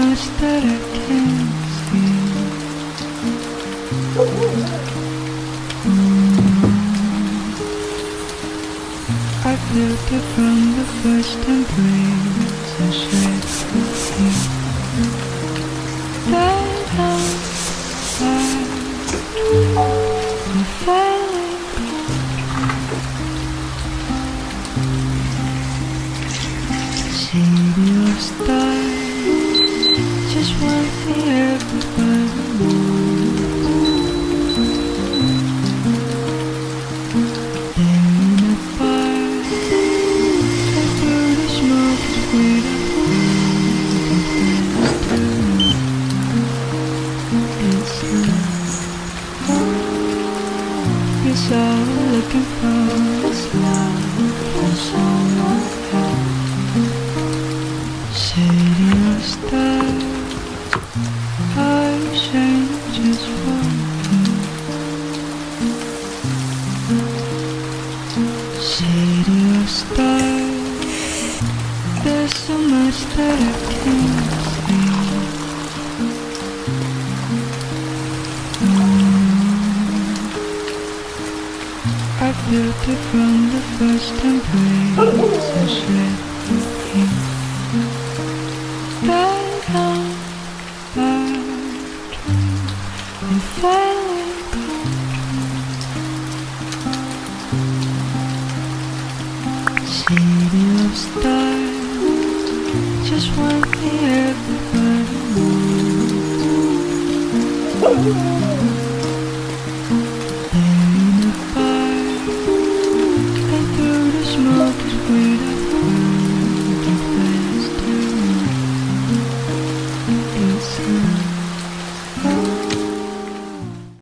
much that I can't see. I felt it from the first embrace and shared with you. That I'm failing. City of stars, just one thing everybody knows. There in a fire, and through the smoke is where the it's love. It's all we're looking for is love from someone else. City of stars, I shine just for you. City of stars, there's so much that I can't see. I felt it from the first embrace and shared with you. That I'm and failing. City of stars, just one thing everybody knows.